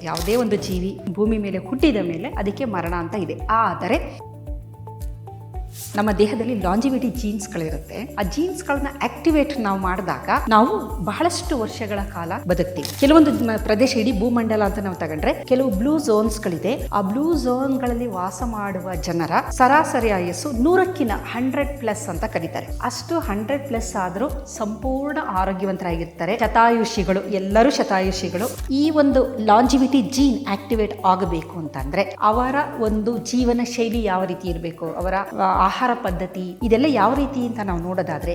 ಯಾವುದೇ ಒಂದು ಜೀವಿ ಭೂಮಿ ಮೇಲೆ ಹುಟ್ಟಿದ ಮೇಲೆ ಅದಕ್ಕೆ ಮರಣ ಅಂತ ಇದೆ. ಆದರೆ ನಮ್ಮ ದೇಹದಲ್ಲಿ ಲಾಂಜಿವಿಟಿ ಜೀನ್ಸ್ಗಳಿರುತ್ತೆ. ಆ ಜೀನ್ಸ್ಗಳನ್ನ ಆಕ್ಟಿವೇಟ್ ನಾವು ಮಾಡಿದಾಗ ನಾವು ಬಹಳಷ್ಟು ವರ್ಷಗಳ ಕಾಲ ಬದುಕ್ತೀವಿ. ಕೆಲವೊಂದು ಪ್ರದೇಶ, ಇಡೀ ಭೂಮಂಡಲ ಅಂತ ನಾವು ತಗೊಂಡ್ರೆ ಕೆಲವು ಬ್ಲೂ ಝೋನ್ಸ್ಗಳಿದೆ. ಆ ಬ್ಲೂ ಝೋನ್ಗಳಲ್ಲಿ ವಾಸ ಮಾಡುವ ಜನರ ಸರಾಸರಿ ಆಯಸ್ಸು 100+ ಅಂತ ಕರೀತಾರೆ. ಅಷ್ಟು 100+ ಆದರೂ ಸಂಪೂರ್ಣ ಆರೋಗ್ಯವಂತರಾಗಿರ್ತಾರೆ. ಶತಾಯುಷಿಗಳು, ಎಲ್ಲರೂ ಶತಾಯುಷಿಗಳು. ಈ ಒಂದು ಲಾಂಜಿವಿಟಿ ಜೀನ್ ಆಕ್ಟಿವೇಟ್ ಆಗಬೇಕು ಅಂತಂದ್ರೆ ಅವರ ಒಂದು ಜೀವನ ಶೈಲಿ ಯಾವ ರೀತಿ ಇರಬೇಕು, ಅವರ ಆಹಾರ ಪದ್ಧತಿ, ಇದೆಲ್ಲ ಯಾವ ರೀತಿ ಅಂತ ನಾವು ನೋಡೋದಾದ್ರೆ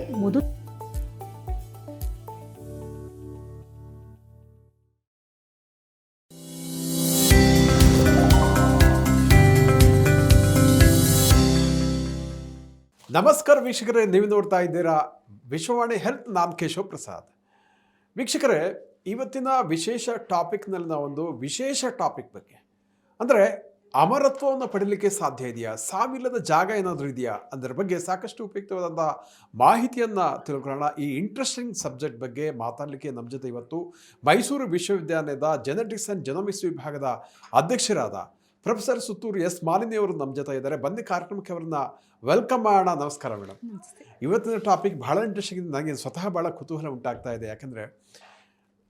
ನಮಸ್ಕಾರ ವೀಕ್ಷಕರೇ, ನೀವು ನೋಡ್ತಾ ಇದ್ದೀರಾ ವಿಶ್ವವಾಣಿ ಹೆಲ್ತ್. ನಾನು ಕೇಶವ್ ಪ್ರಸಾದ್. ವೀಕ್ಷಕರೇ, ಇವತ್ತಿನ ವಿಶೇಷ ಟಾಪಿಕ್ನಲ್ಲಿ ನಾವೊಂದು ವಿಶೇಷ ಟಾಪಿಕ್ ಬಗ್ಗೆ, ಅಂದರೆ ಅಮರತ್ವವನ್ನು ಪಡೀಲಿಕ್ಕೆ ಸಾಧ್ಯ ಇದೆಯಾ, ಸಾವಿಲ್ಲದ ಜಾಗ ಏನಾದರೂ ಇದೆಯಾ, ಅದರ ಬಗ್ಗೆ ಸಾಕಷ್ಟು ಉಪಯುಕ್ತವಾದಂಥ ಮಾಹಿತಿಯನ್ನು ತಿಳ್ಕೊಳ್ಳೋಣ. ಈ ಇಂಟ್ರೆಸ್ಟಿಂಗ್ ಸಬ್ಜೆಕ್ಟ್ ಬಗ್ಗೆ ಮಾತಾಡಲಿಕ್ಕೆ ನಮ್ಮ ಜೊತೆ ಇವತ್ತು ಮೈಸೂರು ವಿಶ್ವವಿದ್ಯಾಲಯದ ಜೆನೆಟಿಕ್ಸ್ ಆ್ಯಂಡ್ ಜೆನೋಮಿಕ್ಸ್ ವಿಭಾಗದ ಅಧ್ಯಕ್ಷರಾದ ಪ್ರೊಫೆಸರ್ ಸುತ್ತೂರು ಎಸ್ ಮಾಲಿನಿ ಅವರು ನಮ್ಮ ಜೊತೆ ಇದ್ದಾರೆ. ಬನ್ನಿ ಕಾರ್ಯಕ್ರಮಕ್ಕೆ ಅವರನ್ನ ವೆಲ್ಕಮ್ ಮಾಡೋಣ. ನಮಸ್ಕಾರ ಮೇಡಮ್. ಇವತ್ತಿನ ಟಾಪಿಕ್ ಭಾಳ ಇಂಟ್ರೆಸ್ಟಿಂಗ್, ನನಗೆ ಸ್ವತಃ ಭಾಳ ಕುತೂಹಲ ಉಂಟಾಗ್ತಾ ಇದೆ. ಯಾಕಂದರೆ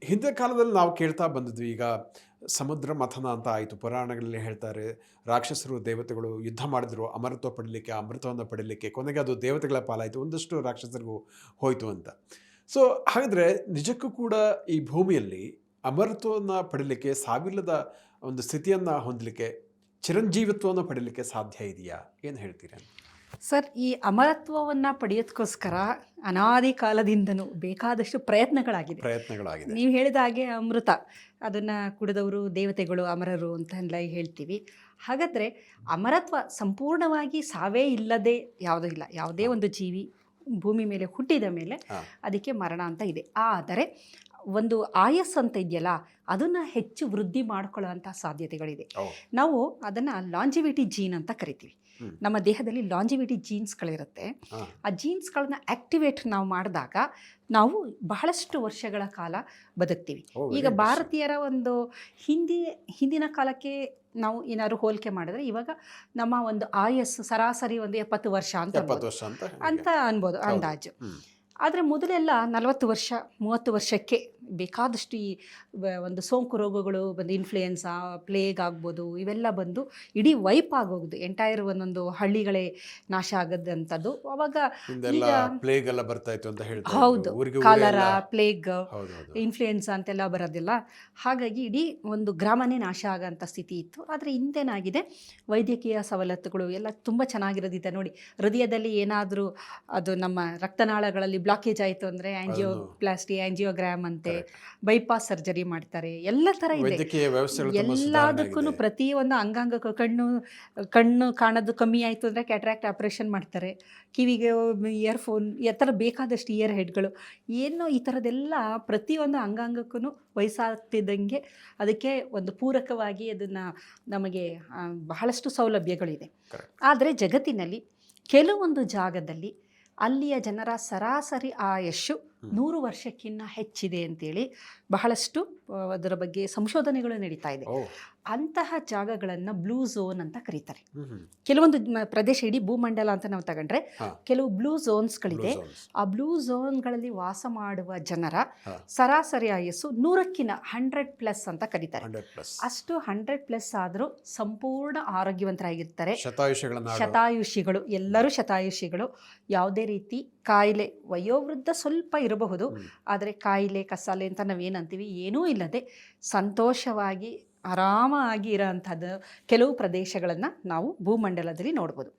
ಹಿಂದಿನ ಕಾಲದಲ್ಲಿ ನಾವು ಕೇಳ್ತಾ ಬಂದಿದ್ವಿ. ಈಗ ಸಮುದ್ರ ಮಥನ ಅಂತ ಆಯಿತು, ಪುರಾಣಗಳಲ್ಲಿ ಹೇಳ್ತಾರೆ, ರಾಕ್ಷಸರು ದೇವತೆಗಳು ಯುದ್ಧ ಮಾಡಿದ್ರು ಅಮರತ್ವ ಪಡೀಲಿಕ್ಕೆ, ಅಮೃತವನ್ನು ಪಡೀಲಿಕ್ಕೆ. ಕೊನೆಗೆ ಅದು ದೇವತೆಗಳ ಪಾಲಾಯಿತು, ಒಂದಷ್ಟು ರಾಕ್ಷಸರಿಗೂ ಹೋಯಿತು ಅಂತ. ಸೊ ಹಾಗಾದರೆ ನಿಜಕ್ಕೂ ಕೂಡ ಈ ಭೂಮಿಯಲ್ಲಿ ಅಮರತ್ವವನ್ನು ಪಡೀಲಿಕ್ಕೆ, ಸಾವಿಲ್ಲದ ಒಂದು ಸ್ಥಿತಿಯನ್ನು ಹೊಂದಲಿಕ್ಕೆ, ಚಿರಂಜೀವಿತ್ವವನ್ನು ಪಡೀಲಿಕ್ಕೆ ಸಾಧ್ಯ ಇದೆಯಾ? ಏನು ಹೇಳ್ತೀರಾ ಸರ್? ಈ ಅಮರತ್ವವನ್ನು ಪಡೆಯೋದಕ್ಕೋಸ್ಕರ ಅನಾದಿ ಕಾಲದಿಂದನೂ ಬೇಕಾದಷ್ಟು ಪ್ರಯತ್ನಗಳಾಗಿದೆ. ನೀವು ಹೇಳಿದ ಹಾಗೆ ಅಮೃತ, ಅದನ್ನು ಕುಡಿದವರು ದೇವತೆಗಳು, ಅಮರರು ಅಂತೆಲ್ಲ ಹೇಳ್ತೀವಿ. ಹಾಗಾದರೆ ಅಮರತ್ವ ಸಂಪೂರ್ಣವಾಗಿ ಸಾವೇ ಇಲ್ಲದೆ ಯಾವುದೂ ಇಲ್ಲ. ಯಾವುದೇ ಒಂದು ಜೀವಿ ಭೂಮಿ ಮೇಲೆ ಹುಟ್ಟಿದ ಮೇಲೆ ಅದಕ್ಕೆ ಮರಣ ಅಂತ ಇದೆ. ಆದರೆ ಒಂದು ಆಯಸ್ ಅಂತ ಇದೆಯಲ್ಲ, ಅದನ್ನು ಹೆಚ್ಚು ವೃದ್ಧಿ ಮಾಡ್ಕೊಳ್ಳೋವಂಥ ಸಾಧ್ಯತೆಗಳಿದೆ. ನಾವು ಅದನ್ನು ಲಾಂಜಿವಿಟಿ ಜೀನ್ ಅಂತ ಕರಿತೀವಿ. ನಮ್ಮ ದೇಹದಲ್ಲಿ ಲಾಂಜಿವಿಟಿ ಜೀನ್ಸ್ಗಳಿರುತ್ತೆ. ಆ ಜೀನ್ಸ್ಗಳನ್ನ ಆಕ್ಟಿವೇಟ್ ನಾವು ಮಾಡಿದಾಗ ನಾವು ಬಹಳಷ್ಟು ವರ್ಷಗಳ ಕಾಲ ಬದುಕ್ತೀವಿ. ಈಗ ಭಾರತೀಯರ ಒಂದು ಹಿಂದಿನ ಕಾಲಕ್ಕೆ ನಾವು ಏನಾದ್ರು ಹೋಲಿಕೆ ಮಾಡಿದ್ರೆ ಇವಾಗ ನಮ್ಮ ಒಂದು ಆಯಸ್ಸು ಸರಾಸರಿ ಒಂದು 70 ವರ್ಷ ಅಂತ ಅನ್ಬೋದು ಅಂದಾಜು. ಆದರೆ ಮೊದಲೆಲ್ಲ 40 ವರ್ಷ 30 ವರ್ಷಕ್ಕೆ ಬೇಕಾದಷ್ಟು ಈ ಒಂದು ಸೋಂಕು ರೋಗಗಳು ಬಂದು, ಇನ್ಫ್ಲೂಯೆನ್ಸಾ, ಪ್ಲೇಗ್ ಆಗ್ಬೋದು, ಇವೆಲ್ಲ ಬಂದು ಇಡೀ ವೈಪ್ ಆಗೋಗುದು. ಎಂಟೈರ್ ಒಂದೊಂದು ಹಳ್ಳಿಗಳೇ ನಾಶ ಆಗೋದಂಥದ್ದು. ಅವಾಗ ಪ್ಲೇಗ್ ಎಲ್ಲ ಬರ್ತಾ ಇತ್ತು ಅಂತ ಹೇಳ್ತಾರೆ. ಹೌದು, ಕಾಲರಾ, ಪ್ಲೇಗ್, ಇನ್ಫ್ಲೂಯೆನ್ಸಾ ಅಂತೆಲ್ಲ ಬರೋದಿಲ್ಲ. ಹಾಗಾಗಿ ಇಡೀ ಒಂದು ಗ್ರಾಮನೇ ನಾಶ ಆಗೋಂಥ ಸ್ಥಿತಿ ಇತ್ತು. ಆದರೆ ಇಂದೇನಾಗಿದೆ, ವೈದ್ಯಕೀಯ ಸವಲತ್ತುಗಳು ಎಲ್ಲ ತುಂಬ ಚೆನ್ನಾಗಿರೋದಿದೆ. ನೋಡಿ, ಹೃದಯದಲ್ಲಿ ಏನಾದರೂ ಅದು ನಮ್ಮ ರಕ್ತನಾಳಗಳಲ್ಲಿ ಬ್ಲಾಕೇಜ್ ಆಯಿತು ಅಂದರೆ ಆಂಜಿಯೋಪ್ಲಾಸ್ಟಿ, ಆಂಜಿಯೋಗ್ರಾಮ್ ಅಂತೆ, ಬೈಪಾಸ್ ಸರ್ಜರಿ ಮಾಡ್ತಾರೆ. ಎಲ್ಲ ಥರ ಇದೆ. ಎಲ್ಲದಕ್ಕೂ ಪ್ರತಿಯೊಂದು ಅಂಗಾಂಗಕ್ಕೂ, ಕಣ್ಣು ಕಾಣೋದು ಕಮ್ಮಿ ಆಯಿತು ಅಂದರೆ ಕ್ಯಾಟ್ರಾಕ್ಟ್ ಆಪ್ರೇಷನ್ ಮಾಡ್ತಾರೆ. ಕಿವಿಗೆ ಇಯರ್ಫೋನ್, ಈ ಥರ ಬೇಕಾದಷ್ಟು ಇಯರ್ ಹೆಡ್ಗಳು, ಏನೋ ಈ ಥರದ್ದೆಲ್ಲ ಪ್ರತಿಯೊಂದು ಅಂಗಾಂಗಕ್ಕೂ ವಯಸ್ಸಾಗ್ತಿದ್ದಂಗೆ ಅದಕ್ಕೆ ಒಂದು ಪೂರಕವಾಗಿ ಅದನ್ನು ನಮಗೆ ಬಹಳಷ್ಟು ಸೌಲಭ್ಯಗಳಿದೆ. ಆದರೆ ಜಗತ್ತಿನಲ್ಲಿ ಕೆಲವೊಂದು ಜಾಗದಲ್ಲಿ ಅಲ್ಲಿಯ ಜನರ ಸರಾಸರಿ ಆಯಸ್ಸು 100 ವರ್ಷಕ್ಕಿಂತ ಹೆಚ್ಚಿದೆ ಅಂತೇಳಿ ಬಹಳಷ್ಟು ಅದರ ಬಗ್ಗೆ ಸಂಶೋಧನೆಗಳು ನಡೀತಾ ಇದೆ. ಅಂತಹ ಜಾಗಗಳನ್ನು ಬ್ಲೂ ಝೋನ್ ಅಂತ ಕರೀತಾರೆ. ಕೆಲವೊಂದು ಪ್ರದೇಶ, ಇಡೀ ಭೂಮಂಡಲ ಅಂತ ನಾವು ತಗೊಂಡ್ರೆ ಕೆಲವು ಬ್ಲೂ ಝೋನ್ಸ್ಗಳಿದೆ. ಆ ಬ್ಲೂ ಝೋನ್ಗಳಲ್ಲಿ ವಾಸ ಮಾಡುವ ಜನರ ಸರಾಸರಿ ಆಯಸ್ಸು 100+ ಅಂತ ಕರೀತಾರೆ. ಅಷ್ಟು 100+ ಆದರೂ ಸಂಪೂರ್ಣ ಆರೋಗ್ಯವಂತರಾಗಿರ್ತಾರೆ. ಶತಾಯುಷಿಗಳು, ಎಲ್ಲರೂ ಶತಾಯುಷಿಗಳು. ಯಾವುದೇ ರೀತಿ ಕಾಯಿಲೆ, ವಯೋವೃದ್ಧ ಸ್ವಲ್ಪ ಇರಬಹುದು, ಆದರೆ ಕಾಯಿಲೆ ಕಸಾಲೆ ಅಂತ ನಾವೇನಂತೀವಿ ಏನೂ ಇಲ್ಲದೆ ಸಂತೋಷವಾಗಿ ಆರಾಮಾಗಿ ಇರೋಂಥದ್ದು ಕೆಲವು ಪ್ರದೇಶಗಳನ್ನು ನಾವು ಭೂಮಂಡಲದಲ್ಲಿ ನೋಡ್ಬೋದು.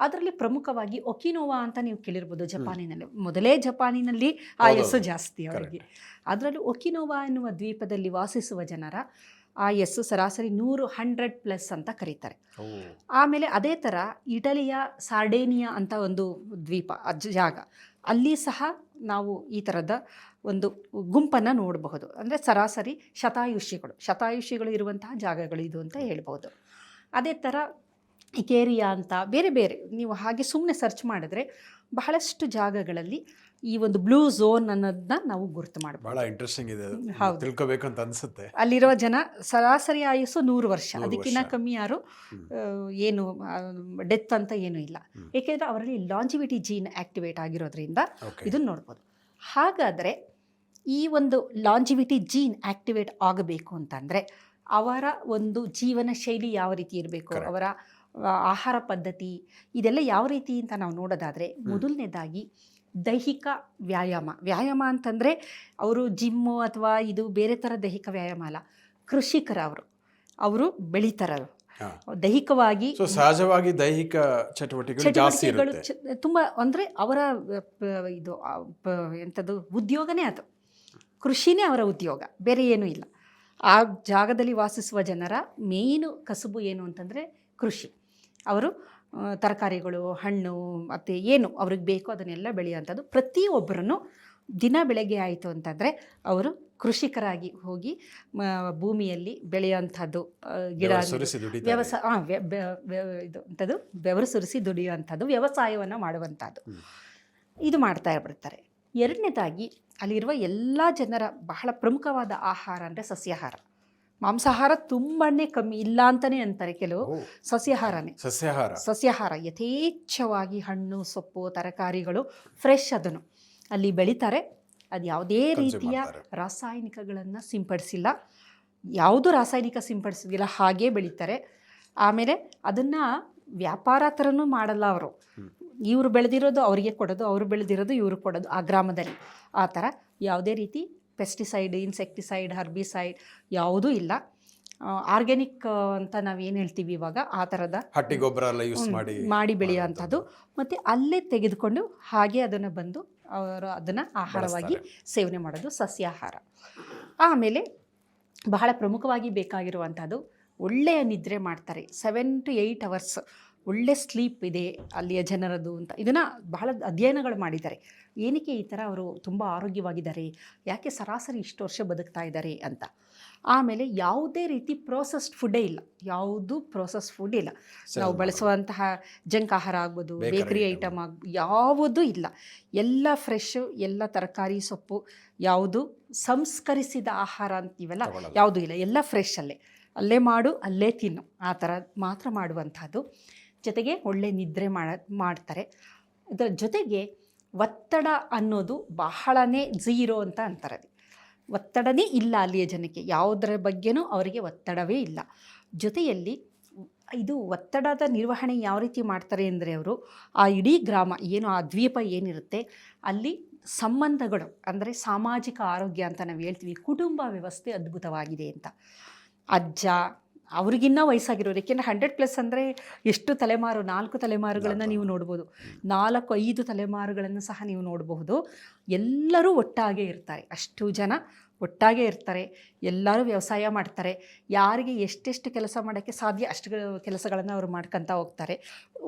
ಅದರಲ್ಲಿ ಪ್ರಮುಖವಾಗಿ ಒಕಿನೋವಾ ಅಂತ ನೀವು ಕೇಳಿರ್ಬೋದು. ಜಪಾನಿನಲ್ಲಿ, ಮೊದಲೇ ಜಪಾನಿನಲ್ಲಿ ಆಯಸ್ಸು ಜಾಸ್ತಿ ಅವರಿಗೆ. ಅದರಲ್ಲೂ ಒಕಿನೋವಾ ಎನ್ನುವ ದ್ವೀಪದಲ್ಲಿ ವಾಸಿಸುವ ಜನರ ಆಯಸ್ಸು ಸರಾಸರಿ 100+ ಅಂತ ಕರೀತಾರೆ. ಆಮೇಲೆ ಅದೇ ಥರ ಇಟಲಿಯ ಸಾರ್ಡೇನಿಯಾ ಅಂತ ಒಂದು ದ್ವೀಪ, ಜಾಗ, ಅಲ್ಲಿ ಸಹ ನಾವು ಈ ಥರದ ಒಂದು ಗುಂಪನ್ನು ನೋಡಬಹುದು. ಅಂದರೆ ಸರಾಸರಿ ಶತಾಯುಷಿಗಳು ಇರುವಂತಹ ಜಾಗಗಳು ಇದು ಅಂತ ಹೇಳ್ಬೋದು. ಅದೇ ಥರ ಇಕೇರಿಯಾ ಅಂತ ಬೇರೆ ಬೇರೆ ನೀವು ಹಾಗೆ ಸುಮ್ಮನೆ ಸರ್ಚ್ ಮಾಡಿದ್ರೆ ಬಹಳಷ್ಟು ಜಾಗಗಳಲ್ಲಿ ಈ ಒಂದು ಬ್ಲೂ ಝೋನ್ ಅನ್ನೋದನ್ನ ನಾವು ಗುರುತು ಮಾಡಬಹುದು. ಬಹಳ ಇಂಟ್ರೆಸ್ಟಿಂಗ್ ಇದೆ, ಹೌದು. ತಿಳ್ಕೋಬೇಕಂತ ಅನ್ಸುತ್ತೆ. ಅಲ್ಲಿರುವ ಜನ ಸರಾಸರಿ ಆಯುಸ್ಸು 100 ವರ್ಷ, ಅದಕ್ಕಿಂತ ಕಮ್ಮಿ ಯಾರು ಏನು ಡೆತ್ ಅಂತ ಏನೂ ಇಲ್ಲ. ಏಕೆಂದರೆ ಅವರಲ್ಲಿ ಲಾಂಜಿವಿಟಿ ಜೀನ್ ಆಕ್ಟಿವೇಟ್ ಆಗಿರೋದ್ರಿಂದ ಇದನ್ನ ನೋಡ್ಬೋದು. ಹಾಗಾದರೆ ಈ ಒಂದು ಲಾಂಜಿವಿಟಿ ಜೀನ್ ಆಕ್ಟಿವೇಟ್ ಆಗಬೇಕು ಅಂತಂದರೆ ಅವರ ಒಂದು ಜೀವನ ಶೈಲಿ ಯಾವ ರೀತಿ ಇರಬೇಕು, ಅವರ ಆಹಾರ ಪದ್ಧತಿ ಇದೆಲ್ಲ ಯಾವ ರೀತಿ ಅಂತ ನಾವು ನೋಡೋದಾದರೆ, ಮೊದಲನೇದಾಗಿ ದೈಹಿಕ ವ್ಯಾಯಾಮ ಅಂತಂದರೆ ಅವರು ಜಿಮ್ಮು ಅಥವಾ ಇದು ಬೇರೆ ಥರ ದೈಹಿಕ ವ್ಯಾಯಾಮ ಅಲ್ಲ, ಕೃಷಿಕರ ಅವರು ಬೆಳೀತಾರರು ದೈಹಿಕವಾಗಿ. ಸಹಜವಾಗಿ ದೈಹಿಕ ಚಟುವಟಿಕೆಗಳು ತುಂಬ ಅಂದರೆ ಅವರ ಇದು ಎಂಥದ್ದು ಉದ್ಯೋಗನೇ ಅದು, ಕೃಷಿನೇ ಅವರ ಉದ್ಯೋಗ, ಬೇರೆ ಏನೂ ಇಲ್ಲ. ಆ ಜಾಗದಲ್ಲಿ ವಾಸಿಸುವ ಜನರ ಮೇಯ್ನು ಕಸುಬು ಏನು ಅಂತಂದರೆ ಕೃಷಿ. ಅವರು ತರಕಾರಿಗಳು, ಹಣ್ಣು ಮತ್ತು ಏನು ಅವ್ರಿಗೆ ಬೇಕೋ ಅದನ್ನೆಲ್ಲ ಬೆಳೆಯುವಂಥದ್ದು. ಪ್ರತಿಯೊಬ್ಬರನ್ನು ದಿನ ಬೆಳಗ್ಗೆ ಆಯಿತು ಅಂತಂದರೆ ಅವರು ಕೃಷಿಕರಾಗಿ ಹೋಗಿ ಭೂಮಿಯಲ್ಲಿ ಬೆಳೆಯುವಂಥದ್ದು, ಗಿಡ ಇದು ಅಂಥದ್ದು ಬೆವರು ಸುರಿಸಿ ದುಡಿಯುವಂಥದ್ದು, ವ್ಯವಸಾಯವನ್ನು ಮಾಡುವಂಥದ್ದು, ಇದು ಮಾಡ್ತಾ ಬಿಡ್ತಾರೆ. ಎರಡನೇದಾಗಿ ಅಲ್ಲಿರುವ ಎಲ್ಲ ಜನರ ಬಹಳ ಪ್ರಮುಖವಾದ ಆಹಾರ ಅಂದರೆ ಸಸ್ಯಾಹಾರ. ಮಾಂಸಾಹಾರ ತುಂಬಾ ಕಮ್ಮಿ, ಇಲ್ಲ ಅಂತಲೇ ಅಂತಾರೆ ಕೆಲವು. ಸಸ್ಯಾಹಾರ ಯಥೇಚ್ಛವಾಗಿ ಹಣ್ಣು, ಸೊಪ್ಪು, ತರಕಾರಿಗಳು ಫ್ರೆಶ್ ಅದನ್ನು ಅಲ್ಲಿ ಬೆಳೀತಾರೆ. ಅದು ಯಾವುದೇ ರೀತಿಯ ರಾಸಾಯನಿಕಗಳನ್ನು ಸಿಂಪಡಿಸಿಲ್ಲ, ಯಾವುದೂ ರಾಸಾಯನಿಕ ಸಿಂಪಡಿಸಿಲ್ಲ, ಹಾಗೇ ಬೆಳೀತಾರೆ. ಆಮೇಲೆ ಅದನ್ನು ವ್ಯಾಪಾರ ಥರನೂ ಮಾಡಲ್ಲ ಅವರು. ಇವರು ಬೆಳೆದಿರೋದು ಅವರಿಗೆ ಕೊಡೋದು, ಅವರು ಬೆಳೆದಿರೋದು ಇವರು ಕೊಡೋದು ಆ ಗ್ರಾಮದಲ್ಲಿ. ಆ ಥರ ಯಾವುದೇ ರೀತಿ ಪೆಸ್ಟಿಸೈಡ್, ಇನ್ಸೆಕ್ಟಿಸೈಡ್, ಹರ್ಬಿಸೈಡ್ ಯಾವುದೂ ಇಲ್ಲ. ಆರ್ಗ್ಯಾನಿಕ್ ಅಂತ ನಾವೇನು ಹೇಳ್ತೀವಿ ಇವಾಗ, ಆ ಥರದ ಹಟ್ಟಿ ಗೊಬ್ಬರ ಎಲ್ಲ ಯೂಸ್ ಮಾಡಿ ಬೆಳೆಯುವಂಥದ್ದು. ಮತ್ತು ಅಲ್ಲೇ ತೆಗೆದುಕೊಂಡು ಹಾಗೆ ಅದನ್ನು ಬಂದು ಅವರು ಅದನ್ನು ಆಹಾರವಾಗಿ ಸೇವನೆ ಮಾಡೋದು ಸಸ್ಯಾಹಾರ. ಆಮೇಲೆ ಬಹಳ ಪ್ರಮುಖವಾಗಿ ಬೇಕಾಗಿರುವಂಥದ್ದು ಒಳ್ಳೆಯ ನಿದ್ರೆ ಮಾಡ್ತಾರೆ. 7 to 8 hours ಒಳ್ಳೆ ಸ್ಲೀಪ್ ಇದೆ ಅಲ್ಲಿಯ ಜನರದು ಅಂತ ಇದನ್ನು ಬಹಳ ಅಧ್ಯಯನಗಳು ಮಾಡಿದ್ದಾರೆ. ಏನಕ್ಕೆ ಈ ಥರ ಅವರು ತುಂಬ ಆರೋಗ್ಯವಾಗಿದ್ದಾರೆ, ಯಾಕೆ ಸರಾಸರಿ ಇಷ್ಟು ವರ್ಷ ಬದುಕ್ತಾ ಇದ್ದಾರೆ ಅಂತ. ಆಮೇಲೆ ಯಾವುದೇ ರೀತಿ ಪ್ರೋಸೆಸ್ಡ್ ಫುಡ್ಡೇ ಇಲ್ಲ, ಯಾವುದೂ ಪ್ರೋಸೆಸ್ ಫುಡ್ ಇಲ್ಲ. ನಾವು ಬಳಸುವಂತಹ ಜಂಕ್ ಆಹಾರ ಆಗ್ಬೋದು, ಬೇಕರಿ ಐಟಮ್ ಆಗ್ಬೋದು, ಯಾವುದೂ ಇಲ್ಲ. ಎಲ್ಲ ಫ್ರೆಶ್ಶು, ಎಲ್ಲ ತರಕಾರಿ, ಸೊಪ್ಪು, ಯಾವುದು ಸಂಸ್ಕರಿಸಿದ ಆಹಾರ ಅಂತೀವಲ್ಲ ಯಾವುದೂ ಇಲ್ಲ. ಎಲ್ಲ ಫ್ರೆಶ್ ಅಲ್ಲೇ ಮಾಡು, ಅಲ್ಲೇ ತಿನ್ನು, ಆ ಥರ ಮಾತ್ರ ಮಾಡುವಂಥದ್ದು. ಜೊತೆಗೆ ಒಳ್ಳೆ ನಿದ್ರೆ ಮಾಡ್ತಾರೆ. ಇದರ ಜೊತೆಗೆ ಒತ್ತಡ ಅನ್ನೋದು ಬಹಳನೇ ಝೀರೋ ಅಂತ ಅಂತಾರೆ. ಒತ್ತಡನೇ ಇಲ್ಲ ಅಲ್ಲಿಯ ಜನಕ್ಕೆ, ಯಾವುದರ ಬಗ್ಗೆನೂ ಅವರಿಗೆ ಒತ್ತಡವೇ ಇಲ್ಲ. ಜೊತೆಯಲ್ಲಿ ಇದು ಒತ್ತಡದ ನಿರ್ವಹಣೆ ಯಾವ ರೀತಿ ಮಾಡ್ತಾರೆ ಅಂದರೆ, ಅವರು ಆ ಇಡೀ ಗ್ರಾಮ ಏನು, ಆ ದ್ವೀಪ ಏನಿರುತ್ತೆ ಅಲ್ಲಿ ಸಂಬಂಧಗಳು ಅಂದರೆ ಸಾಮಾಜಿಕ ಆರೋಗ್ಯ ಅಂತ ನಾವು ಹೇಳ್ತೀವಿ, ಕುಟುಂಬ ವ್ಯವಸ್ಥೆ ಅದ್ಭುತವಾಗಿದೆ ಅಂತ. ಅಜ್ಜ ಅವ್ರಿಗಿನ್ನ ವಯಸ್ಸಾಗಿರೋರು, ಏಕೆಂದರೆ 100+ ಅಂದರೆ ಎಷ್ಟು ತಲೆಮಾರು, 4 ತಲೆಮಾರುಗಳನ್ನು ನೀವು ನೋಡ್ಬೋದು, 4-5 ತಲೆಮಾರುಗಳನ್ನು ಸಹ ನೀವು ನೋಡಬಹುದು. ಎಲ್ಲರೂ ಒಟ್ಟಾಗೆ ಇರ್ತಾರೆ, ಅಷ್ಟು ಜನ ಒಟ್ಟಾಗೆ ಇರ್ತಾರೆ. ಎಲ್ಲರೂ ವ್ಯವಸಾಯ ಮಾಡ್ತಾರೆ. ಯಾರಿಗೆ ಎಷ್ಟೆಷ್ಟು ಕೆಲಸ ಮಾಡೋಕ್ಕೆ ಸಾಧ್ಯ ಅಷ್ಟು ಕೆಲಸಗಳನ್ನು ಅವರು ಮಾಡ್ಕೊತಾ ಹೋಗ್ತಾರೆ.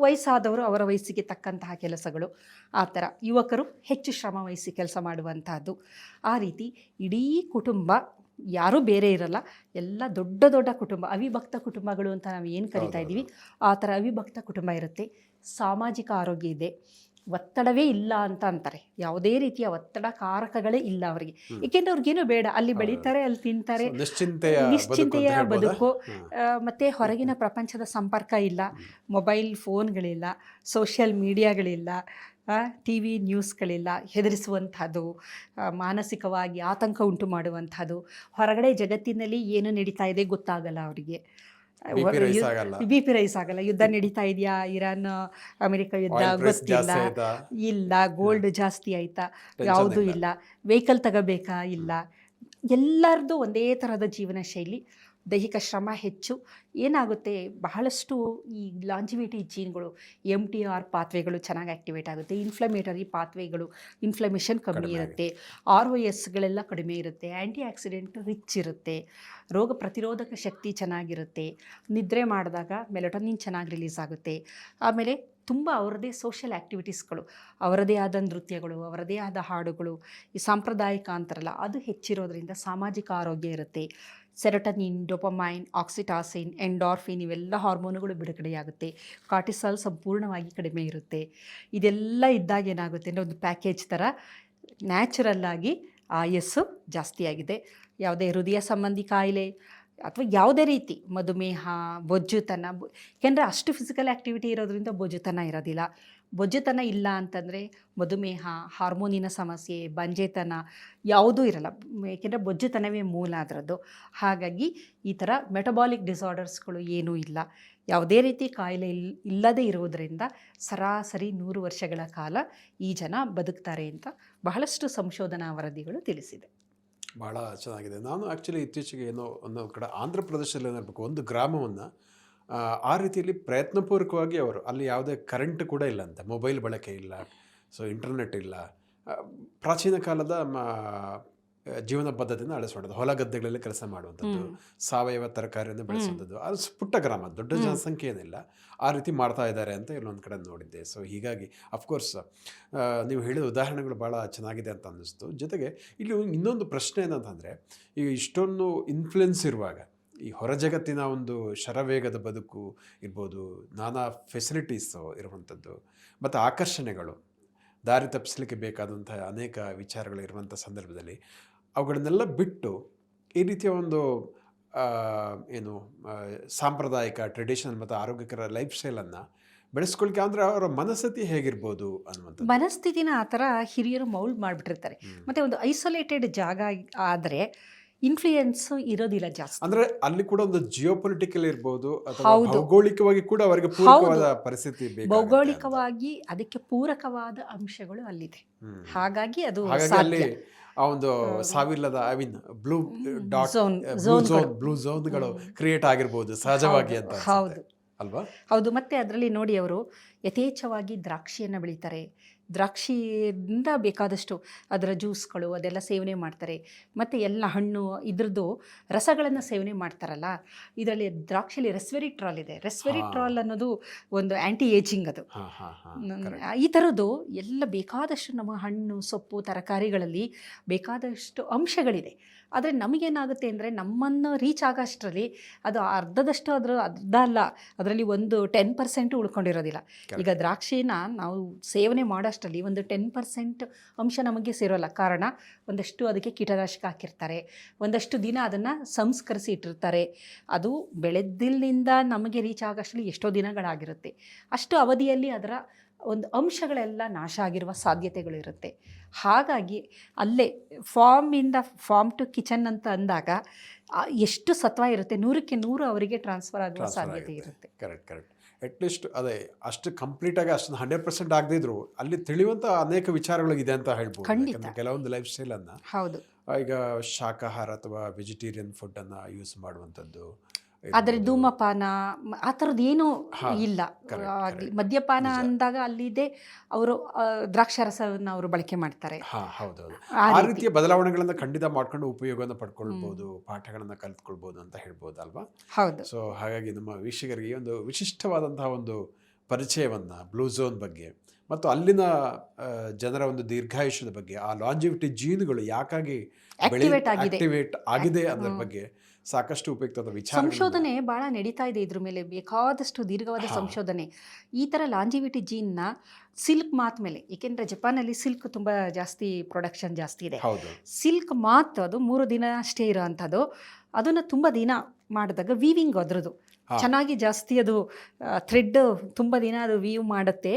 ವಯಸ್ಸಾದವರು ಅವರ ವಯಸ್ಸಿಗೆ ತಕ್ಕಂತಹ ಕೆಲಸಗಳು, ಆ ಥರ. ಯುವಕರು ಹೆಚ್ಚು ಶ್ರಮ ವಹಿಸಿ ಕೆಲಸ ಮಾಡುವಂತಹದ್ದು. ಆ ರೀತಿ ಇಡೀ ಕುಟುಂಬ ಯಾರೂ ಬೇರೆ ಇರಲ್ಲ, ಎಲ್ಲ ದೊಡ್ಡ ದೊಡ್ಡ ಕುಟುಂಬ, ಅವಿಭಕ್ತ ಕುಟುಂಬಗಳು ಅಂತ ನಾವು ಏನು ಕರಿತಾ ಇದ್ದೀವಿ ಆ ಥರ ಅವಿಭಕ್ತ ಕುಟುಂಬ ಇರುತ್ತೆ. ಸಾಮಾಜಿಕ ಆರೋಗ್ಯ ಇದೆ, ಒತ್ತಡವೇ ಇಲ್ಲ ಅಂತ ಅಂತಾರೆ. ಯಾವುದೇ ರೀತಿಯ ಒತ್ತಡ ಕಾರಕಗಳೇ ಇಲ್ಲ ಅವರಿಗೆ, ಏಕೆಂದರೆ ಅವ್ರಿಗೇನು ಬೇಡ, ಅಲ್ಲಿ ಬೆಳೀತಾರೆ, ಅಲ್ಲಿ ತಿಂತಾರೆ, ನಿಶ್ಚಿಂತೆಯ ಬದುಕು. ಮತ್ತು ಹೊರಗಿನ ಪ್ರಪಂಚದ ಸಂಪರ್ಕ ಇಲ್ಲ, ಮೊಬೈಲ್ ಫೋನ್ಗಳಿಲ್ಲ, ಸೋಷಿಯಲ್ ಮೀಡಿಯಾಗಳಿಲ್ಲ, TV ನ್ಯೂಸ್ಗಳಿಲ್ಲ, ಹೆದರಿಸುವಂಥದ್ದು, ಮಾನಸಿಕವಾಗಿ ಆತಂಕ ಉಂಟು ಮಾಡುವಂಥದ್ದು, ಹೊರಗಡೆ ಜಗತ್ತಿನಲ್ಲಿ ಏನು ನಡೀತಾ ಇದೆ ಗೊತ್ತಾಗಲ್ಲ ಅವರಿಗೆ. BP ರೈಸ್ ಆಗಲ್ಲ, ಯುದ್ಧ ನಡೀತಾ ಇದೆಯಾ, ಇರಾನ್ ಅಮೆರಿಕ ಯುದ್ಧ ಗೊತ್ತಿಲ್ಲ, ಇಲ್ಲ, ಗೋಲ್ಡ್ ಜಾಸ್ತಿ ಆಯಿತಾ, ಯಾವುದೂ ಇಲ್ಲ, ವೆಹಿಕಲ್ ತಗೋಬೇಕಾ, ಇಲ್ಲ. ಎಲ್ಲರದ್ದು ಒಂದೇ ಥರದ ಜೀವನ ಶೈಲಿ, ದೈಹಿಕ ಶ್ರಮ ಹೆಚ್ಚು. ಏನಾಗುತ್ತೆ, ಬಹಳಷ್ಟು ಈ ಲಾಂಜಿವಿಟಿ ಜೀನ್ಗಳು, MTR ಪಾತ್ವೆಗಳು ಚೆನ್ನಾಗಿ ಆ್ಯಕ್ಟಿವೇಟ್ ಆಗುತ್ತೆ. ಇನ್ಫ್ಲಮೇಟರಿ ಪಾತ್ವೆಗಳು, ಇನ್ಫ್ಲಮೇಷನ್ ಕಮ್ಮಿ ಇರುತ್ತೆ. ROSಗಳೆಲ್ಲ ಕಡಿಮೆ ಇರುತ್ತೆ. ಆ್ಯಂಟಿ ಆಕ್ಸಿಡೆಂಟ್ ರಿಚ್ ಇರುತ್ತೆ. ರೋಗ ಪ್ರತಿರೋಧಕ ಶಕ್ತಿ ಚೆನ್ನಾಗಿರುತ್ತೆ. ನಿದ್ರೆ ಮಾಡಿದಾಗ ಮೆಲಟೋನಿನ್ ಚೆನ್ನಾಗಿ ರಿಲೀಸ್ ಆಗುತ್ತೆ. ಆಮೇಲೆ ತುಂಬ ಅವರದೇ ಸೋಷಿಯಲ್ ಆ್ಯಕ್ಟಿವಿಟೀಸ್ಗಳು, ಅವರದೇ ಆದ ನೃತ್ಯಗಳು, ಅವರದೇ ಆದ ಹಾಡುಗಳು, ಈ ಸಾಂಪ್ರದಾಯಿಕ ಅಂತಾರಲ್ಲ ಅದು ಹೆಚ್ಚಿರೋದ್ರಿಂದ ಸಾಮಾಜಿಕ ಆರೋಗ್ಯ ಇರುತ್ತೆ. ಸೆರೋಟನಿನ್, ಡೋಪಮೈನ್, ಆಕ್ಸಿಟಾಸಿನ್, ಎಂಡಾರ್ಫಿನ್ ಇವೆಲ್ಲ ಹಾರ್ಮೋನುಗಳು ಬಿಡುಗಡೆಯಾಗುತ್ತೆ. ಕಾರ್ಟಿಸಾಲ್ ಸಂಪೂರ್ಣವಾಗಿ ಕಡಿಮೆ ಇರುತ್ತೆ. ಇದೆಲ್ಲ ಇದ್ದಾಗ ಏನಾಗುತ್ತೆ ಅಂದರೆ ಒಂದು ಪ್ಯಾಕೇಜ್ ಥರ ನ್ಯಾಚುರಲ್ಲಾಗಿ ಆಯಸ್ಸು ಜಾಸ್ತಿಯಾಗಿದೆ. ಯಾವುದೇ ಹೃದಯ ಸಂಬಂಧಿ ಕಾಯಿಲೆ ಅಥವಾ ಯಾವುದೇ ರೀತಿ ಮಧುಮೇಹ, ಬೊಜ್ಜುತನ, ಯಾಕೆಂದರೆ ಅಷ್ಟು ಫಿಸಿಕಲ್ ಆ್ಯಕ್ಟಿವಿಟಿ ಇರೋದ್ರಿಂದ ಬೊಜ್ಜುತನ ಇರೋದಿಲ್ಲ. ಬೊಜ್ಜುತನ ಇಲ್ಲ ಅಂತಂದರೆ ಮಧುಮೇಹ, ಹಾರ್ಮೋನಿನ ಸಮಸ್ಯೆ, ಬಂಜೆತನ ಯಾವುದೂ ಇರಲ್ಲ. ಏಕೆಂದರೆ ಬೊಜ್ಜುತನವೇ ಮೂಲ ಅದರದ್ದು. ಹಾಗಾಗಿ ಈ ಥರ ಮೆಟಬಾಲಿಕ್ ಡಿಸಾರ್ಡರ್ಸ್ಗಳು ಏನೂ ಇಲ್ಲ. ಯಾವುದೇ ರೀತಿ ಕಾಯಿಲೆ ಇಲ್ಲದೇ ಇರುವುದರಿಂದ ಸರಾಸರಿ 100 ವರ್ಷಗಳ ಕಾಲ ಈ ಜನ ಬದುಕ್ತಾರೆ ಅಂತ ಬಹಳಷ್ಟು ಸಂಶೋಧನಾ ವರದಿಗಳು ತಿಳಿಸಿದೆ. ಭಾಳ ಚೆನ್ನಾಗಿದೆ. ನಾನು ಆ್ಯಕ್ಚುಲಿ ಇತ್ತೀಚೆಗೆ ಏನೋ ಒಂದು ಕಡೆ ಆಂಧ್ರ ಪ್ರದೇಶದಲ್ಲಿ ಏನಿರಬೇಕು, ಒಂದು ಗ್ರಾಮವನ್ನು ಆ ರೀತಿಯಲ್ಲಿ ಪ್ರಯತ್ನಪೂರ್ವಕವಾಗಿ ಅವರು, ಅಲ್ಲಿ ಯಾವುದೇ ಕರೆಂಟ್ ಕೂಡ ಇಲ್ಲ ಅಂತ, ಮೊಬೈಲ್ ಬಳಕೆ ಇಲ್ಲ, ಸೊ ಇಂಟರ್ನೆಟ್ ಇಲ್ಲ, ಪ್ರಾಚೀನ ಕಾಲದ ಜೀವನ ಪದ್ಧತಿಯನ್ನು ಅಳಿಸ್ಕೊಂಡದ್ದು, ಹೊಲ ಗದ್ದೆಗಳಲ್ಲಿ ಕೆಲಸ ಮಾಡುವಂಥದ್ದು, ಸಾವಯವ ತರಕಾರಿಯನ್ನು ಬೆಳೆಸುವಂಥದ್ದು. ಅದು ಪುಟ್ಟ ಗ್ರಾಮ, ದೊಡ್ಡ ಜನಸಂಖ್ಯೆ ಏನಿಲ್ಲ, ಆ ರೀತಿ ಮಾಡ್ತಾ ಇದ್ದಾರೆ ಅಂತ ಇಲ್ಲೊಂದು ಕಡೆ ನೋಡಿದ್ದೆ. ಸೊ ಹೀಗಾಗಿ ಅಫ್ಕೋರ್ಸ್ ನೀವು ಹೇಳಿದ ಉದಾಹರಣೆಗಳು ಭಾಳ ಚೆನ್ನಾಗಿದೆ ಅಂತ ಅನ್ನಿಸ್ತು. ಜೊತೆಗೆ ಇಲ್ಲಿ ಇನ್ನೊಂದು ಪ್ರಶ್ನೆ ಏನಂತಂದರೆ, ಈಗ ಇಷ್ಟೊಂದು ಇನ್ಫ್ಲುಯೆನ್ಸ್ ಇರುವಾಗ ಈ ಹೊರ ಜಗತ್ತಿನ ಒಂದು ಶರವೇಗದ ಬದುಕು ಇರ್ಬೋದು, ನಾನಾ ಫೆಸಿಲಿಟೀಸು ಇರುವಂಥದ್ದು, ಮತ್ತು ಆಕರ್ಷಣೆಗಳು, ದಾರಿ ತಪ್ಪಿಸಲಿಕ್ಕೆ ಬೇಕಾದಂಥ ಅನೇಕ ವಿಚಾರಗಳು ಇರುವಂಥ ಸಂದರ್ಭದಲ್ಲಿ ಅವುಗಳನ್ನೆಲ್ಲ ಬಿಟ್ಟು ಈ ರೀತಿಯ ಒಂದು ಏನು ಸಾಂಪ್ರದಾಯಿಕ, ಟ್ರೆಡಿಷನಲ್ ಮತ್ತು ಆರೋಗ್ಯಕರ ಲೈಫ್ ಸ್ಟೈಲನ್ನು ಬೆಳೆಸ್ಕೊಳ್ಕೆ ಅಂದರೆ ಅವರ ಮನಸ್ಥಿತಿ ಹೇಗಿರ್ಬೋದು ಅನ್ನುವಂಥದ್ದು. ಮನಸ್ಥಿತಿನ ಆ ಥರ ಹಿರಿಯರು ಮೌಲ್ಡ್ ಮಾಡಿಬಿಟ್ಟಿರ್ತಾರೆ. ಮತ್ತು ಒಂದು ಐಸೋಲೇಟೆಡ್ ಜಾಗ ಆದರೆ ಇನ್ಫ್ಲೂಯೆನ್ಸ್ ಇರೋದಿಲ್ಲ ಜಾಸ್ತಿ. ಅಂದ್ರೆ ಅಲ್ಲಿ ಕೂಡ ಒಂದು ಜಿಯೋಪೊಲಿಟಿಕಲ್ ಇರ್ಬೋದು ಅಥವಾ ಭೌಗೋಳಿಕವಾಗಿ ಕೂಡ ಅವರಿಗೆ ಪೂರಕವಾದ ಪರಿಸ್ಥಿತಿ ಬೇಕು. ಭೌಗೋಳಿಕವಾಗಿ ಅದಕ್ಕೆ ಪೂರಕವಾದ ಅಂಶಗಳು ಅಲ್ಲಿದೆ. ಹಾಗಾಗಿ ಅದು ಅಲ್ಲಿ ಆ ಒಂದು ಸಾವಿಲ್ಲದ I mean blue dot blue ಝೋನ್ಗಳು ಕ್ರಿಯೇಟ್ ಆಗಿರ್ಬೋದು ಸಹಜವಾಗಿ ಅಂತ. ಹೌದು ಅಲ್ವಾ? ಹೌದು. ಮತ್ತೆ ಅದರಲ್ಲಿ ನೋಡಿ, ಅವರು ಯಥೇಚ್ಛವಾಗಿ ದ್ರಾಕ್ಷಿಯನ್ನು ಬೆಳೀತಾರೆ. ದ್ರಾಕ್ಷಿಯಿಂದ ಬೇಕಾದಷ್ಟು ಅದರ ಜ್ಯೂಸ್ಗಳು ಅದೆಲ್ಲ ಸೇವನೆ ಮಾಡ್ತಾರೆ. ಮತ್ತು ಎಲ್ಲ ಹಣ್ಣು ಇದ್ರದ್ದು ರಸಗಳನ್ನು ಸೇವನೆ ಮಾಡ್ತಾರಲ್ಲ. ಇದರಲ್ಲಿ ದ್ರಾಕ್ಷಿಯಲ್ಲಿ ರೆಸ್ವೆರಿಟ್ರಾಲ್ ಇದೆ. ರೆಸ್ವೆರಿಟ್ರಾಲ್ ಅನ್ನೋದು ಒಂದು ಆ್ಯಂಟಿ ಏಜಿಂಗ್. ಅದು ಈ ಥರದ್ದು ಎಲ್ಲ ಬೇಕಾದಷ್ಟು ನಮ್ಮ ಹಣ್ಣು, ಸೊಪ್ಪು, ತರಕಾರಿಗಳಲ್ಲಿ ಬೇಕಾದಷ್ಟು ಅಂಶಗಳಿದೆ. ಆದರೆ ನಮಗೇನಾಗುತ್ತೆ ಅಂದರೆ ನಮ್ಮನ್ನು ರೀಚ್ ಆಗೋಷ್ಟರಲ್ಲಿ ಅದು ಅರ್ಧದಷ್ಟು ಅರ್ಧ ಅಲ್ಲ, ಅದರಲ್ಲಿ ಒಂದು 10% ಉಳ್ಕೊಂಡಿರೋದಿಲ್ಲ. ಈಗ ದ್ರಾಕ್ಷಿನ ನಾವು ಸೇವನೆ ಮಾಡೋಷ್ಟರಲ್ಲಿ ಒಂದು 10% ಅಂಶ ನಮಗೆ ಸೇರೋಲ್ಲ. ಕಾರಣ ಒಂದಷ್ಟು ಅದಕ್ಕೆ ಕೀಟನಾಶಕ ಹಾಕಿರ್ತಾರೆ, ಒಂದಷ್ಟು ದಿನ ಅದನ್ನು ಸಂಸ್ಕರಿಸಿ ಇಟ್ಟಿರ್ತಾರೆ. ಅದು ಬೆಳೆದಿಲ್ಲಿಂದ ನಮಗೆ ರೀಚ್ ಆಗೋಷ್ಟರಲ್ಲಿ ಎಷ್ಟೋ ದಿನಗಳಾಗಿರುತ್ತೆ. ಅಷ್ಟು ಅವಧಿಯಲ್ಲಿ ಅದರ ಒಂದು ಅಂಶಗಳೆಲ್ಲ ನಾಶ ಆಗಿರುವ ಸಾಧ್ಯತೆಗಳಿರುತ್ತೆ. ಹಾಗಾಗಿ ಅಲ್ಲೇ ಫಾರ್ಮ್ ಟು ಕಿಚನ್ ಅಂತ ಅಂದಾಗ ಎಷ್ಟು ಸತ್ವ ಇರುತ್ತೆ, 100ಕ್ಕೆ 100 ಅವರಿಗೆ ಟ್ರಾನ್ಸ್ಫರ್ ಆಗುವ ಸಾಧ್ಯತೆ ಇರುತ್ತೆ. ಕರೆಕ್ಟ್. ಅಟ್ಲೀಸ್ಟ್ ಅದೇ ಅಷ್ಟು ಕಂಪ್ಲೀಟಾಗಿ ಅಷ್ಟು 100% ಆಗದಿದ್ರು ಅಲ್ಲಿ ತಿಳಿಯುವಂಥ ಅನೇಕ ವಿಚಾರಗಳು ಇದೆ ಅಂತ ಹೇಳ್ಬೋದು. ಕೆಲವೊಂದು ಲೈಫ್ ಸ್ಟೈಲನ್ನು, ಹೌದು, ಈಗ ಶಾಕಾಹಾರ ಅಥವಾ ವೆಜಿಟೇರಿಯನ್ ಫುಡ್ಡನ್ನು ಯೂಸ್ ಮಾಡುವಂಥದ್ದು, ಆದರೆ ಧೂಮಪಾನ ಆ ಥರದ್ದು ಏನೂ ಇಲ್ಲ. ಮದ್ಯಪಾನ ಅಂದಾಗ ಅಲ್ಲಿದೆ, ಅವರು ದ್ರಾಕ್ಷಾರಸವನ್ನು ಅವರು ಬಳಕೆ ಮಾಡ್ತಾರೆ. ಹೌದೌದು. ಆ ರೀತಿಯ ಬದಲಾವಣೆಗಳನ್ನು ಖಂಡಿತ ಮಾಡ್ಕೊಂಡು ಉಪಯೋಗವನ್ನು ಪಡ್ಕೊಳ್ಬೋದು, ಪಾಠಗಳನ್ನು ಕಲಿತ್ಕೊಳ್ಬೋದು ಅಂತ ಹೇಳ್ಬೋದು ಅಲ್ವಾ? ಹೌದು. ಸೊ ಹಾಗಾಗಿ ನಮ್ಮ ವೀಕ್ಷಕರಿಗೆ ಒಂದು ವಿಶಿಷ್ಟವಾದಂತಹ ಒಂದು ಪರಿಚಯವನ್ನು ಬ್ಲೂ ಝೋನ್ ಬಗ್ಗೆ ಮತ್ತು ಅಲ್ಲಿನ ಜನರ ಒಂದು ದೀರ್ಘಾಯುಷ್ಯದ ಬಗ್ಗೆ, ಆ ಲಾಂಜಿವಿಟಿ ಜೀನ್ಗಳು ಯಾಕಾಗಿ ಆಕ್ಟಿವೇಟ್ ಆಗಿದೆ ಅದರ ಬಗ್ಗೆ ಸಾಕಷ್ಟು ಉಪಯುಕ್ತವಾದ ವಿಚಾರ, ಸಂಶೋಧನೆ ಭಾಳ ನಡೀತಾ ಇದೆ ಇದ್ರ ಮೇಲೆ. ಬೇಕಾದಷ್ಟು ದೀರ್ಘವಾದ ಸಂಶೋಧನೆ. ಈ ಥರ ಲಾಂಜಿವಿಟಿ ಜೀನ್ನ ಸಿಲ್ಕ್ ಮಾತ್ ಮೇಲೆ, ಏಕೆಂದರೆ ಜಪಾನಲ್ಲಿ ಸಿಲ್ಕ್ ತುಂಬ ಜಾಸ್ತಿ ಪ್ರೊಡಕ್ಷನ್ ಜಾಸ್ತಿ ಇದೆ. ಸಿಲ್ಕ್ ಮಾತ್ ಅದು 3 ದಿನ ಅಷ್ಟೇ ಇರೋ ಅಂಥದ್ದು. ಅದನ್ನು ತುಂಬ ದಿನ ಮಾಡಿದಾಗ ವೀವಿಂಗ್ ಅದರದ್ದು ಚೆನ್ನಾಗಿ ಜಾಸ್ತಿ, ಅದು ಥ್ರೆಡ್ ತುಂಬ ದಿನ ಅದು ವೀವ್ ಮಾಡುತ್ತೆ.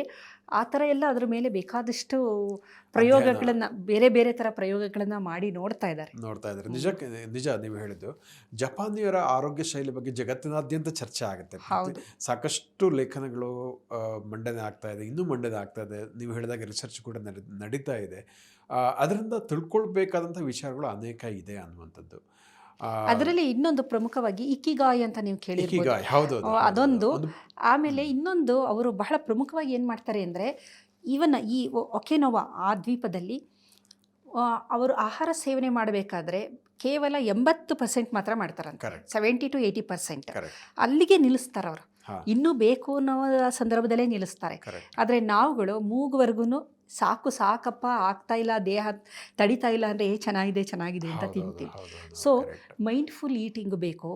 ಆ ಥರ ಎಲ್ಲ ಅದ್ರ ಮೇಲೆ ಬೇಕಾದಷ್ಟು ಪ್ರಯೋಗಗಳನ್ನು, ಬೇರೆ ಬೇರೆ ಥರ ಪ್ರಯೋಗಗಳನ್ನು ಮಾಡಿ ನೋಡ್ತಾ ಇದ್ದಾರೆ. ನಿಜ ನೀವು ಹೇಳಿದ್ದು. ಜಪಾನಿಯರ ಆರೋಗ್ಯ ಶೈಲಿ ಬಗ್ಗೆ ಜಗತ್ತಿನಾದ್ಯಂತ ಚರ್ಚೆ ಆಗುತ್ತೆ. ಸಾಕಷ್ಟು ಲೇಖನಗಳು ಮಂಡನೆ ಆಗ್ತಾ ಇದೆ, ಇನ್ನೂ ಮಂಡನೆ ಆಗ್ತಾ ಇದೆ. ನೀವು ಹೇಳಿದಾಗ ರಿಸರ್ಚ್ ಕೂಡ ನಡೀತಾ ಇದೆ. ಅದರಿಂದ ತಿಳ್ಕೊಳ್ಬೇಕಾದಂಥ ವಿಚಾರಗಳು ಅನೇಕ ಇದೆ ಅನ್ನುವಂಥದ್ದು. ಅದರಲ್ಲಿ ಇನ್ನೊಂದು ಪ್ರಮುಖವಾಗಿ ಇಕಿಗಾಯ್ ಅಂತ ನೀವು ಕೇಳಿರ್ಬೋದು, ಅದೊಂದು. ಆಮೇಲೆ ಇನ್ನೊಂದು, ಅವರು ಬಹಳ ಪ್ರಮುಖವಾಗಿ ಏನು ಮಾಡ್ತಾರೆ ಅಂದರೆ, ಈವನ್ ಈ ಒಕೆನೋವಾ ಆ ದ್ವೀಪದಲ್ಲಿ ಅವರು ಆಹಾರ ಸೇವನೆ ಮಾಡಬೇಕಾದ್ರೆ ಕೇವಲ 80% ಮಾತ್ರ ಮಾಡ್ತಾರಂತೆ. 70 to 80% ಅಲ್ಲಿಗೆ ನಿಲ್ಲಿಸ್ತಾರೆ ಅವರು. ಇನ್ನೂ ಬೇಕು ಅನ್ನೋ ಸಂದರ್ಭದಲ್ಲೇ ನಿಲ್ಲಿಸ್ತಾರೆ. ಆದರೆ ನಾವುಗಳು ಮೂಗುವರೆಗೂ ಸಾಕಪ್ಪ ಆಗ್ತಾ ಇಲ್ಲ, ದೇಹ ತಡಿತಾ ಇಲ್ಲ ಅಂದರೆ ಚೆನ್ನಾಗಿದೆ ಅಂತ ತಿಂತೀವಿ. ಸೊ ಮೈಂಡ್ಫುಲ್ ಈಟಿಂಗ್ ಬೇಕು,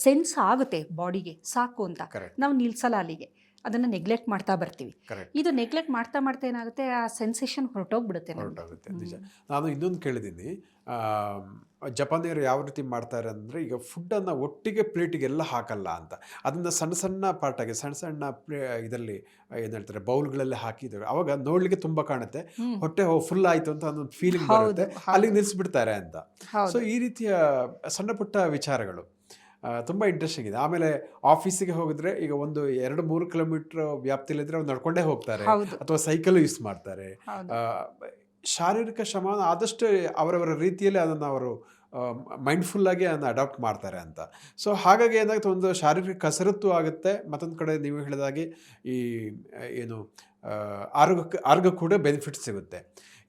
ಸೆನ್ಸ್ ಆಗುತ್ತೆ ಬಾಡಿಗೆ ಸಾಕು ಅಂತ, ನಾವು ನಿಲ್ಸಲ್ಲ ಅಲ್ಲಿಗೆ, ಅದನ್ನು ನೆಗ್ಲೆಕ್ಟ್ ಮಾಡ್ತಾ ಬರ್ತೀವಿ. ಇದು ನೆಗ್ಲೆಕ್ಟ್ ಮಾಡ್ತಾ ಏನಾಗುತ್ತೆ, ಆ ಸೆನ್ಸೇಷನ್ ಹೊರಟೋಗ್ಬಿಡುತ್ತೆ. ನಿಜ. ನಾನು ಇನ್ನೊಂದು ಕೇಳಿದ್ದೀನಿ, ಜಪಾನಿಯರು ಯಾವ ರೀತಿ ಮಾಡ್ತಾರೆ ಅಂದರೆ, ಈಗ ಫುಡ್ಡನ್ನು ಒಟ್ಟಿಗೆ ಪ್ಲೇಟಿಗೆಲ್ಲ ಹಾಕಲ್ಲ ಅಂತ, ಅದನ್ನು ಸಣ್ಣ ಸಣ್ಣ ಪಾರ್ಟಾಗಿ ಸಣ್ಣ ಇದರಲ್ಲಿ ಏನು ಹೇಳ್ತಾರೆ ಬೌಲ್ಗಳಲ್ಲಿ ಹಾಕಿದ್ದಾರೆ, ಅವಾಗ ನೋಡ್ಲಿಕ್ಕೆ ತುಂಬ ಕಾಣುತ್ತೆ, ಹೊಟ್ಟೆ ಫುಲ್ ಆಯಿತು ಅಂತ ಅನ್ನೊಂದು ಫೀಲಿಂಗ್ ಬರುತ್ತೆ, ಅಲ್ಲಿಗೆ ನಿಲ್ಲಿಸ್ಬಿಡ್ತಾರೆ ಅಂತ. ಸೊ ಈ ರೀತಿಯ ಸಣ್ಣ ಪುಟ್ಟ ವಿಚಾರಗಳು ತುಂಬ ಇಂಟ್ರೆಸ್ಟಿಂಗ್ ಇದೆ. ಆಮೇಲೆ ಆಫೀಸಿಗೆ ಹೋಗಿದ್ರೆ ಈಗ 1-2-3 ಕಿಲೋಮೀಟರ್ ವ್ಯಾಪ್ತಿಯಲ್ಲಿದ್ದರೆ ಅವ್ರು ನಡ್ಕೊಂಡೇ ಹೋಗ್ತಾರೆ ಅಥವಾ ಸೈಕಲ್ ಯೂಸ್ ಮಾಡ್ತಾರೆ. ಶಾರೀರಿಕ ಶ್ರಮ ಆದಷ್ಟು ಅವರವರ ರೀತಿಯಲ್ಲಿ ಅದನ್ನು ಅವರು ಮೈಂಡ್ಫುಲ್ಲಾಗಿ ಅದನ್ನು ಅಡಾಪ್ಟ್ ಮಾಡ್ತಾರೆ ಅಂತ. ಸೊ ಹಾಗಾಗಿ ಏನಾಗುತ್ತೆ, ಒಂದು ಶಾರೀರಿಕ ಕಸರತ್ತು ಆಗುತ್ತೆ, ಮತ್ತೊಂದು ಕಡೆ ನೀವು ಹೇಳಿದಾಗೆ ಈ ಏನು ಆರೋಗ್ಯ ಕೂಡ ಬೆನಿಫಿಟ್ ಸಿಗುತ್ತೆ.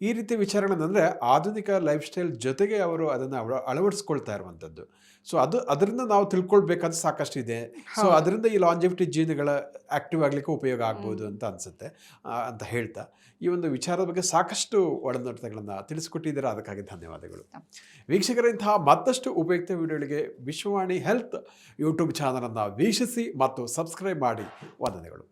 ಈ ರೀತಿ ವಿಚಾರಗಳಂದರೆ ಆಧುನಿಕ ಲೈಫ್ ಸ್ಟೈಲ್ ಜೊತೆಗೆ ಅವರು ಅದನ್ನು ಅಳವಡಿಸ್ಕೊಳ್ತಾ ಇರುವಂಥದ್ದು. ಸೊ ಅದರಿಂದ ನಾವು ತಿಳ್ಕೊಳ್ಬೇಕಾದ ಸಾಕಷ್ಟು ಇದೆ. ಸೊ ಅದರಿಂದ ಈ ಲಾಂಜಿವಿಟಿ ಜೀನ್ಗಳ ಆ್ಯಕ್ಟಿವ್ ಆಗಲಿಕ್ಕೆ ಉಪಯೋಗ ಆಗ್ಬೋದು ಅಂತ ಅನಿಸುತ್ತೆ ಅಂತ ಹೇಳ್ತಾ, ಈ ಒಂದು ವಿಚಾರದ ಬಗ್ಗೆ ಸಾಕಷ್ಟು ಒಳನೋಟಗಳನ್ನು ತಿಳಿಸ್ಕೊಟ್ಟಿದ್ದೀರಾ, ಅದಕ್ಕಾಗಿ ಧನ್ಯವಾದಗಳು. ವೀಕ್ಷಕರ, ಇಂತಹ ಮತ್ತಷ್ಟು ಉಪಯುಕ್ತ ವಿಡಿಯೋಗಳಿಗೆ ವಿಶ್ವವಾಣಿ ಹೆಲ್ತ್ ಯೂಟ್ಯೂಬ್ ಚಾನಲನ್ನು ವೀಕ್ಷಿಸಿ ಮತ್ತು ಸಬ್ಸ್ಕ್ರೈಬ್ ಮಾಡಿ. ವಂದನೆಗಳು.